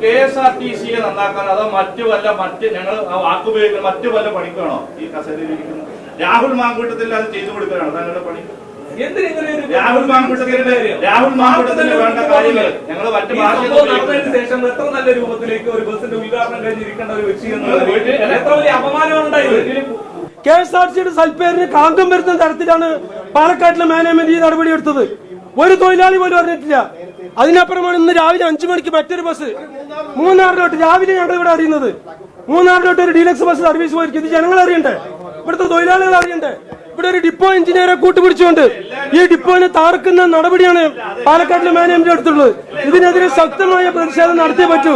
KSRTC-യെ നന്നാക്കാൻ അതോ മറ്റു ഞങ്ങൾ വാക്കുപയോഗിക്കുന്ന മറ്റു വല്ല പണിക്കാണോ ഈ കസേരയിലിരിക്കുന്നത്? രാഹുൽ മാങ്കൂട്ടത്തിൽ അത് ചെയ്തു കൊടുക്കാനാണ് താങ്കളുടെ പണി? രാഹുൽ മാങ്കൂട്ടത്തിന് വേണ്ട കാര്യങ്ങൾ ഞങ്ങൾ മറ്റു ശേഷം എത്ര നല്ല രൂപത്തിലേക്ക് ഒരു ബസിന്റെ ഉദ്ഘാടനം കഴിഞ്ഞിരിക്കേണ്ട ഒരു വ്യക്തി എത്ര വലിയ അപമാനമാണ് ഉണ്ടായത്. KSRTC-യുടെ സൽപ്പേരിന് കളങ്കം വരുന്ന തരത്തിലാണ് പാലക്കാട്ടിലെ മാനേജ്മെന്റ് ഈ നടപടിയെടുത്തത്. ഒരു തൊഴിലാളി പോലും അറിഞ്ഞിട്ടില്ല. അതിനപ്പുറമാണ് ഇന്ന് രാവിലെ 5 മണിക്ക് മറ്റൊരു ബസ് മൂന്നാറിലോട്ട്, രാവിലെ ഞങ്ങൾ ഇവിടെ അറിയുന്നത്, മൂന്നാറിലോട്ട് ഒരു ഡീലക്സ് ബസ് സർവീസ് പോയിരിക്കും. ഇത് ജനങ്ങൾ അറിയണ്ടേ, ഇവിടുത്തെ തൊഴിലാളികൾ അറിയണ്ടേ? ഇവിടെ ഒരു ഡിപ്പോ എഞ്ചിനീയറെ കൂട്ടുപിടിച്ചുകൊണ്ട് ഈ ഡിപ്പോനെ താർക്കുന്ന നടപടിയാണ് പാലക്കാട്ടിലെ മാനേജ്മെന്റ് എടുത്തുള്ളത്. ഇതിനെതിരെ ശക്തമായ പ്രതിഷേധം നടത്തിയേ പറ്റൂ.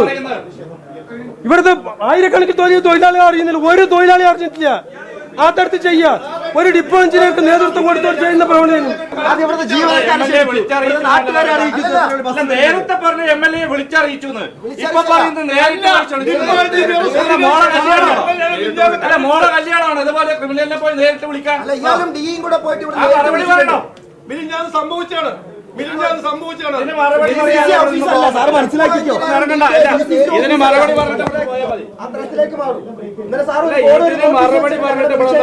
ഇവിടുത്തെ ആയിരക്കണക്കിന് തൊഴിലാളികൾ അറിയുന്നില്ല, ഒരു തൊഴിലാളി അറിഞ്ഞിട്ടില്ല. ആ തരത്തിൽ ചെയ്യാ ഒരു ഡിപ്പോ എഞ്ചിനീയർക്ക് നേതൃത്വം കൊടുത്തോട്ട് ചെയ്യുന്ന പ്രവണതയും നേരത്തെ പറഞ്ഞ MLA വിളിച്ചറിയിച്ചു. ഇപ്പൊ പറയുന്നത് മോളെ കല്യാണമാണ്. ഇതുപോലെ ക്രിമിനലിനെ പോയി നേരിട്ട് വിളിക്കാൻ മറുപടി പറയണോ? സംഭവിച്ചാണ് ഇതിന് മറുപടി പറഞ്ഞിട്ട്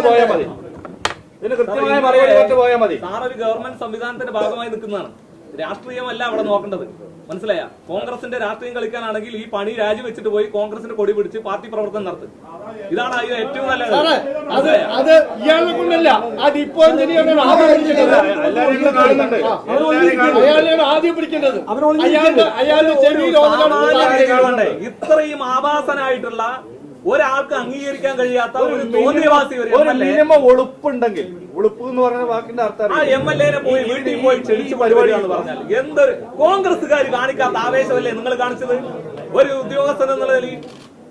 പോയാൽ മതി. ഇതിന് കൃത്യമായ മറുപടി പറഞ്ഞിട്ട് പോയാൽ മതി. സാറൊരു ഗവൺമെന്റ് സംവിധാനത്തിന്റെ ഭാഗമായി നിൽക്കുന്നതാണ്. രാഷ്ട്രീയമല്ല അവിടെ നോക്കേണ്ടത്, മനസ്സിലായ? കോൺഗ്രസിന്റെ രാഷ്ട്രീയം കളിക്കാനാണെങ്കിൽ ഈ പണി രാജിവെച്ചിട്ട് പോയി കോൺഗ്രസിന്റെ കൊടി പിടിച്ച് പാർട്ടി പ്രവർത്തനം നടത്തും. ഇതാണ് ഏറ്റവും നല്ലത്. അത് ഇയാളെ കൊണ്ടല്ല, ആ ഡിപ്പോ എഞ്ചിനീയറാണ് ആദ്യം പിടിക്കേണ്ടത്. ഇത്രയും ആഭാസനായിട്ടുള്ള ഒരാൾക്ക് അംഗീകരിക്കാൻ കഴിയാത്ത ഒരു തോന്നിയവാസി മിനിമം ഒളുപ്പുണ്ടെങ്കിൽ, ഒളുപ്പ് എന്ന് പറയുന്ന വാക്കിന്റെ അർത്ഥം ആ MLA-നെ പോയി വീട്ടിൽ പോയി ക്ഷണിച്ച് പരിപാടിയാണെന്ന് പറഞ്ഞാൽ എന്തൊരു കോൺഗ്രസ്സുകാർ കാണിക്കാത്ത ആവേശമല്ലേ നിങ്ങൾ കാണിച്ചത് ഒരു ഉദ്യോഗസ്ഥൻ എന്നുള്ള നിലയിൽ?